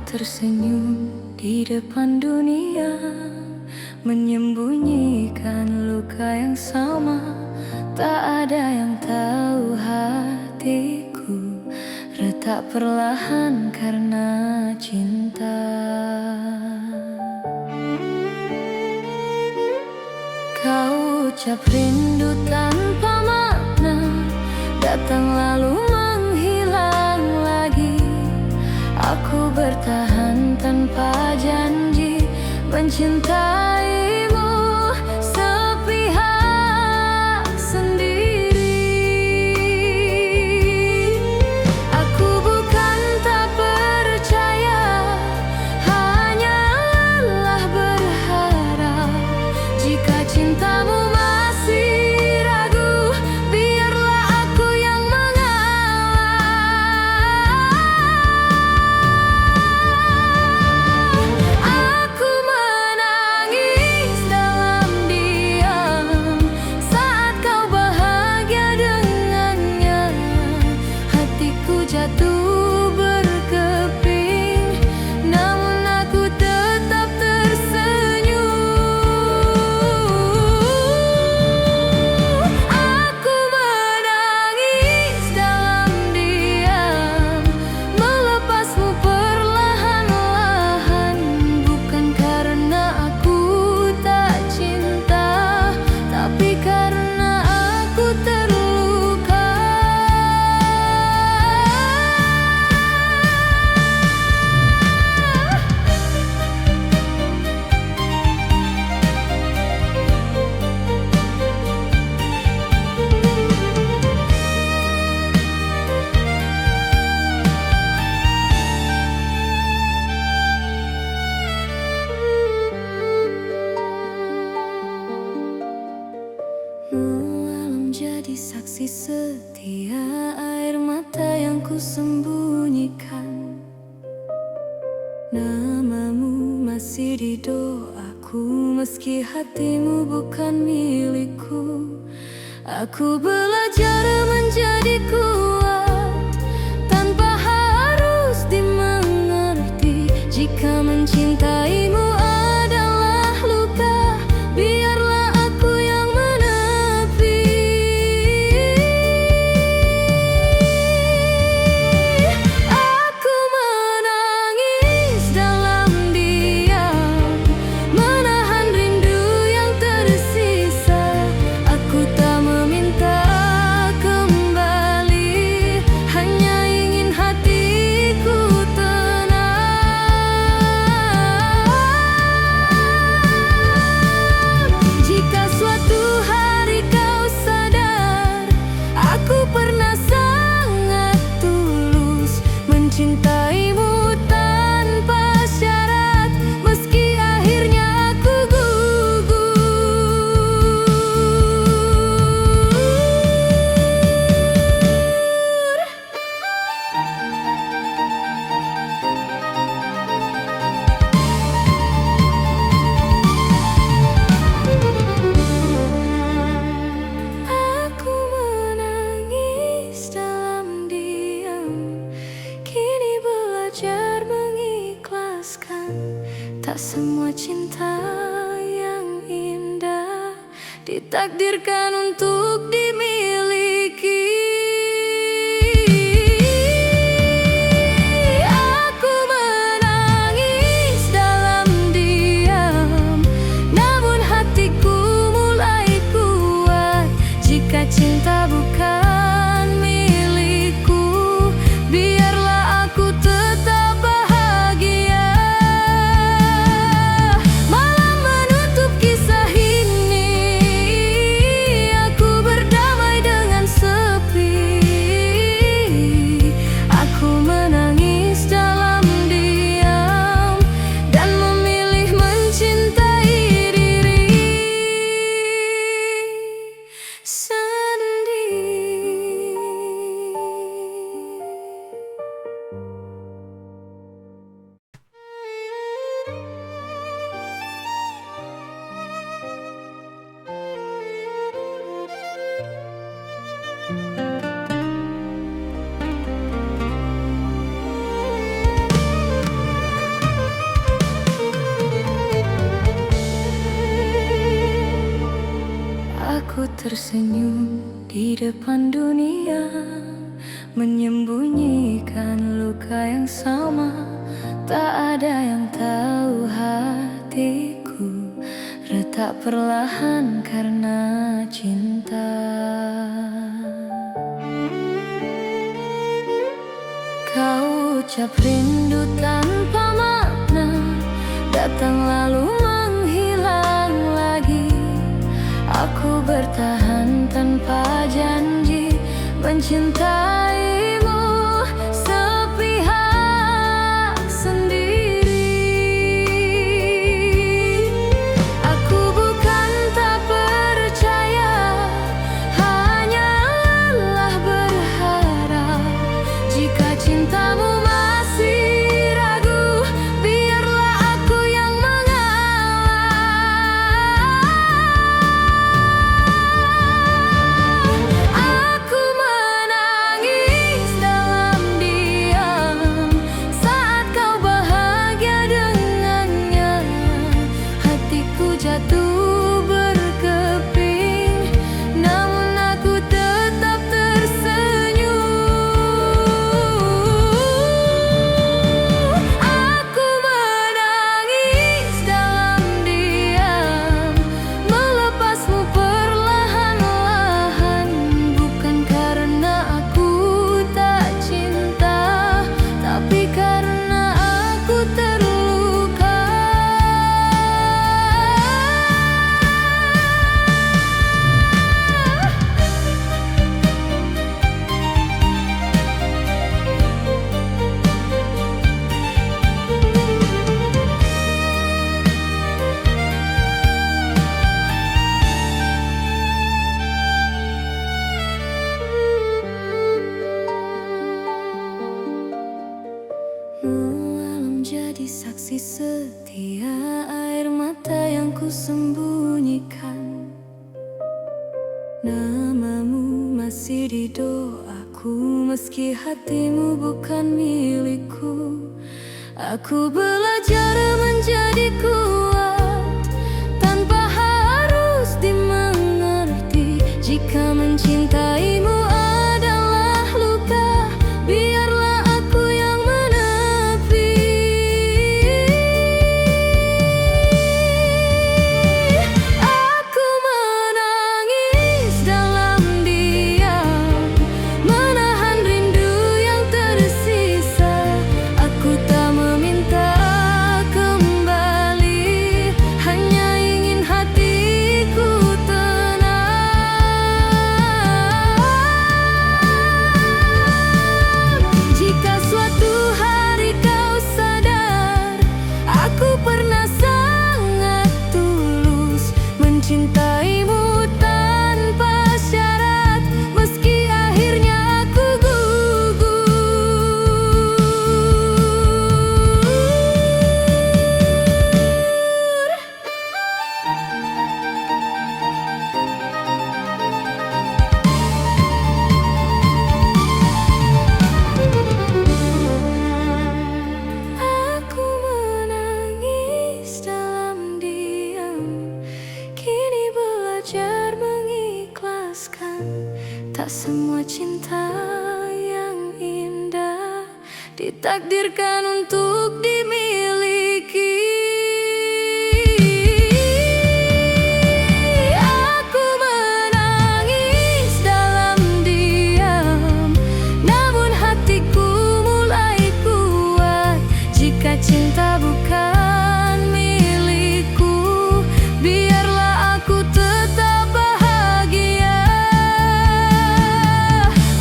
tersenyum di depan dunia, menyembunyikan luka yang sama. Tak ada yang tahu hatiku retak perlahan karena cinta. Kau ucap rindu tanpa makna, datang lalu menghilang lagi. Aku bertahan tanpa janji, mencintaimu sepihak sendiri. Aku bukan tak percaya, hanya lelah berharap. Jika cintamu masih ragu, biarlah aku yang Aku menangis dalam diam saat kau bahagia dengannya. Hatiku jatuh berkeping, namun aku tetap tersenyum. Aku menangis dalam diam, melepasmu perlahan-lahan. Bukan karena aku tak cinta, tapi karena aku terluka. Malam jadi saksi setia, air mata yang ku sembunyikan. Namamu masih di doaku, meski hatimu bukan milikku. Aku belajar menjadi kuat tanpa harus dimengerti. Jika mencintaimu adalah luka, biarlah aku yang menepi. Aku menangis dalam diam, menahan rindu yang tersisa. Aku tak meminta kembali, hanya ingin hatiku tenang. Jika suatu hari kau sadar, aku pernah sangat tulus mencintaimu tanpa syarat, meski akhirnya aku gugur. Aku menangis dalam diam, kini belajar mengikhlaskan. Tak semua cinta yang indah ditakdirkan untuk dimiliki. Aku menangis dalam diam, namun hatiku mulai kuat. Jika cinta bukan milikku, biarlah aku tetap bahagia. Malam menutup kisah ini, aku berdamai dengan sepi. Aku menangis dalam diam dan memilih mencintai diri sendiri. tersenyum di depan dunia, menyembunyikan luka yang sama. Tak ada yang tahu hatiku retak perlahan karena cinta. Kau ucap rindu tanpa makna, datang lalu menghilang lagi. Aku bertahan tanpa janji, mencintaimu sepihak sendiri. Aku bukan tak percaya, hanya lelah berharap. Jika cintamu masih ragu, biarlah aku yang Aku menangis dalam diam saat kau bahagia dengannya. Hatiku jatuh berkeping, namun aku tetap tersenyum. Aku menangis dalam diam, melepasmu perlahan-lahan. Bukan karena aku tak cinta, tapi karena aku terluka. Malam jadi saksi setia, air mata yang ku sembunyikan. Namamu masih di doaku, meski hatimu bukan milikku. Aku belajar menjadi kuat tanpa harus dimengerti. Jika mencintaimu adalah luka, biarlah aku yang menepi. Aku menangis dalam diam, menahan rindu yang tersisa. Aku tak meminta kembali, hanya ingin hatiku tenang. Jika suatu hari kau sadar, aku pernah sangat tulus mencintaimu tanpa syarat, meski akhirnya aku Aku menangis dalam diam, kini belajar mengikhlaskan. Tak semua cinta yang indah ditakdirkan untuk dimiliki. Aku menangis dalam diam, namun hatiku mulai kuat. Jika cinta bukan milikku, biarlah aku tetap bahagia.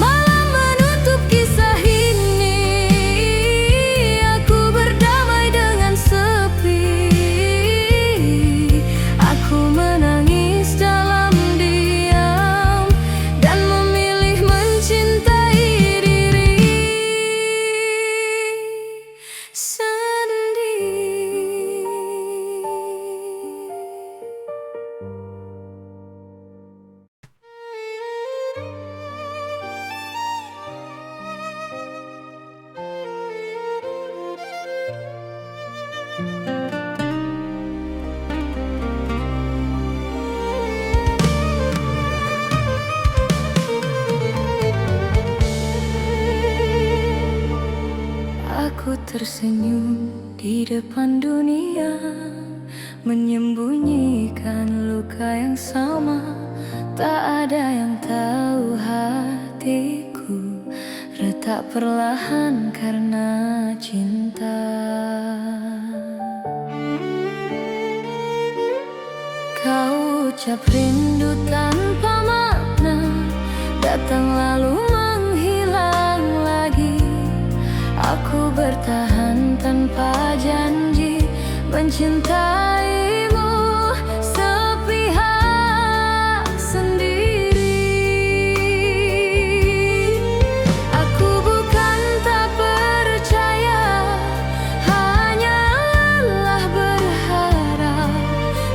Malam menutup kisah ini, aku berdamai tersenyum di depan dunia, menyembunyikan luka yang sama. Tak ada yang tahu hatiku retak perlahan karena cinta. Kau ucap rindu tanpa makna, datang lalu menghilang lagi. Aku bertahan tanpa janji, mencintaimu sepihak sendiri. Aku bukan tak percaya, hanya lelah berharap.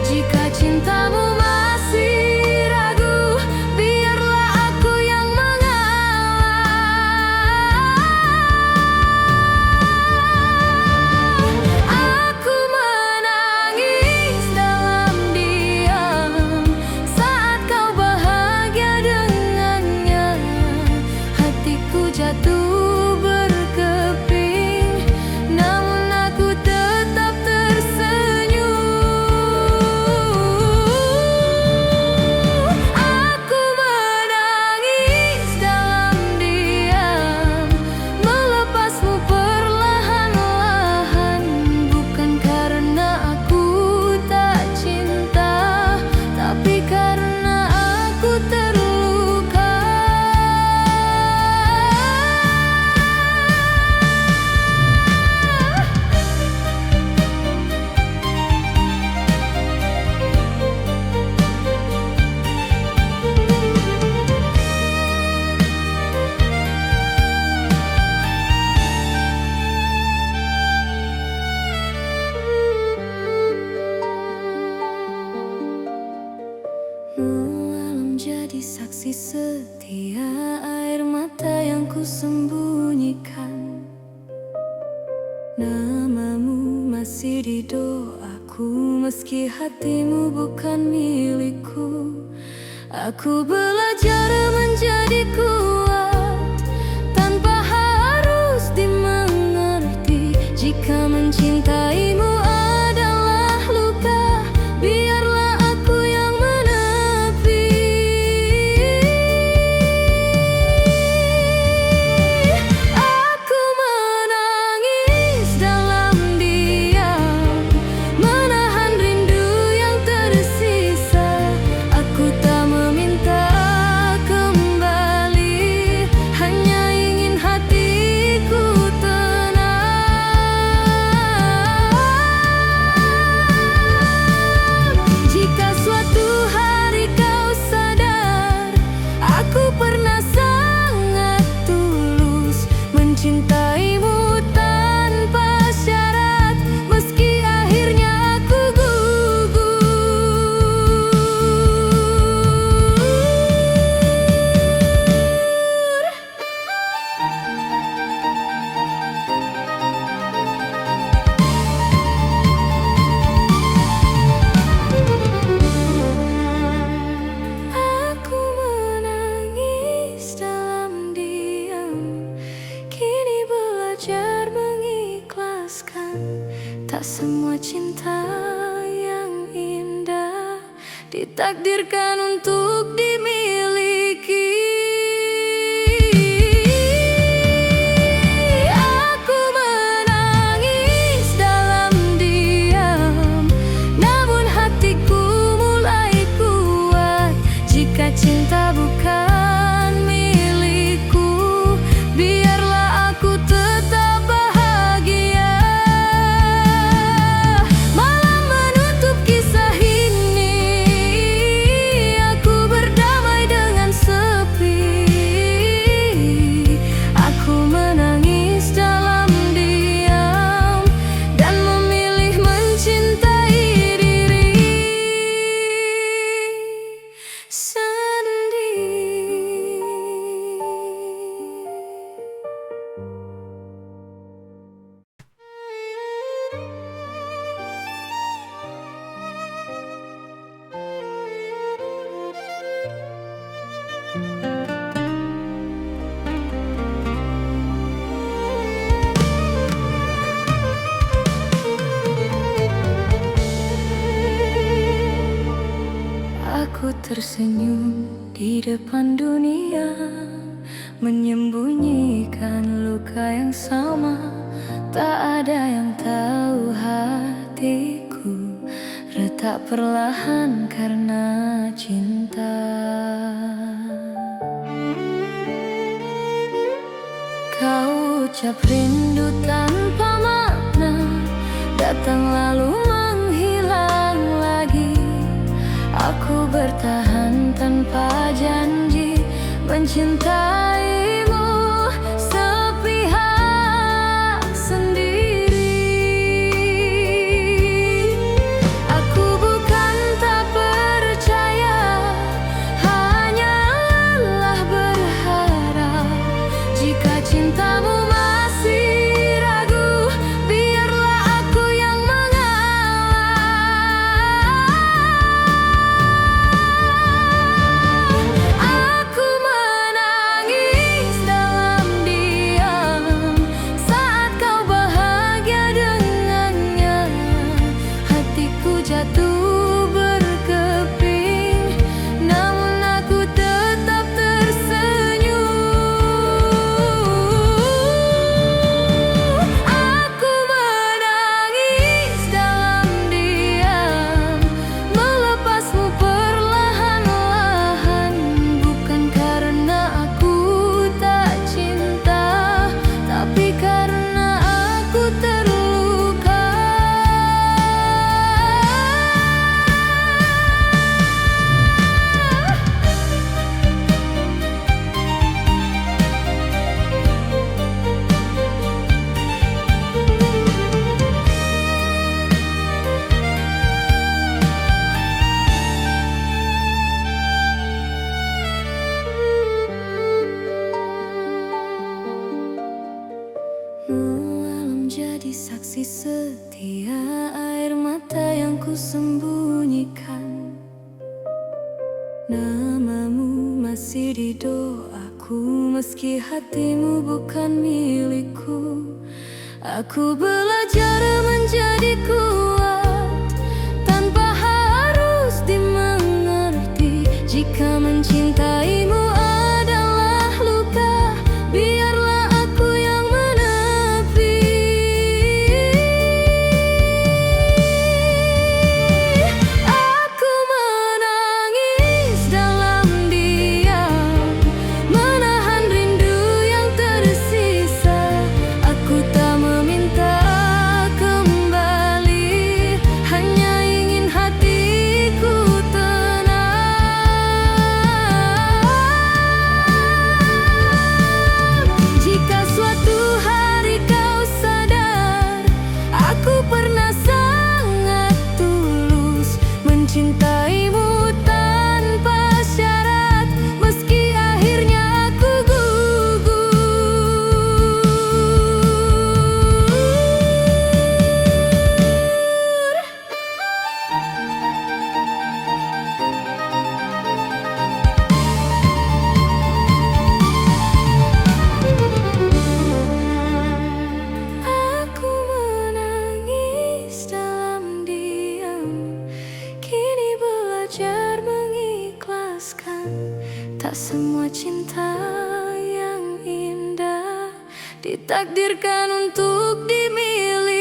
Jika cintamu masih ragu, biarlah aku yang Aku menangis dalam diam saat kau bahagia dengannya. Hatiku jatuh berkeping, namun aku tetap tersenyum. Aku menangis dalam diam, melepasmu perlahan-lahan. Bukan karena aku tak cinta, tapi karena aku terluka. Malam jadi saksi setia, air mata yang ku sembunyikan. Namamu masih di doaku, meski hatimu bukan milikku. Aku belajar menjadi kuat tanpa harus dimengerti. Jika mencintaimu adalah luka, biarlah aku yang menepi. Aku menangis dalam diam, menahan rindu yang tersisa. Aku tak meminta kembali, hanya ingin hatiku tenang. Jika suatu hari kau sadar, aku pernah sangat tulus mencintaimu tanpa syarat, meski akhirnya aku Aku menangis dalam diam, kini belajar mengikhlaskan. Tak semua cinta yang indah ditakdirkan untuk dimiliki. Aku menangis dalam diam, namun hatiku mulai kuat. Jika cinta bukan milikku, biarlah aku tetap bahagia. Malam menutup kisah ini, aku berdamai tersenyum di depan dunia, menyembunyikan luka yang sama. Tak ada yang tahu hatiku retak perlahan karena cinta. Kau ucap rindu tanpa makna, datang lalu menghilang lagi. Aku bertahan tanpa janji, mencintaimu sepihak sendiri. Aku bukan tak percaya, hanyalah berharap. Jika cintamu masih ragu, biarlah aku yang Aku menangis dalam diam saat kau bahagia dengannya. Hatiku jatuh berkeping, namun aku tetap tersenyum. Aku menangis dalam diam, melepasmu perlahan-lahan. Bukan karena aku tak cinta, tapi karena aku terluka. Malam jadi saksi setia, air mata yang ku sembunyikan. Namamu masih di doaku, meski hatimu bukan milikku. Aku belajar menjadi kuat tanpa harus dimengerti. Jika mencintaimu adalah luka, biarlah aku yang menepi. Aku menangis dalam diam, menahan rindu yang tersisa. Aku tak meminta kembali, hanya ingin hatiku tenang. Jika suatu hari kau sadar, aku pernah sangat tulus mencintaimu tanpa syarat, meski akhirnya aku gugur. Aku menangis dalam diam, kini belajar mengikhlaskan. Tak semua cinta yang indah ditakdirkan untuk dimiliki.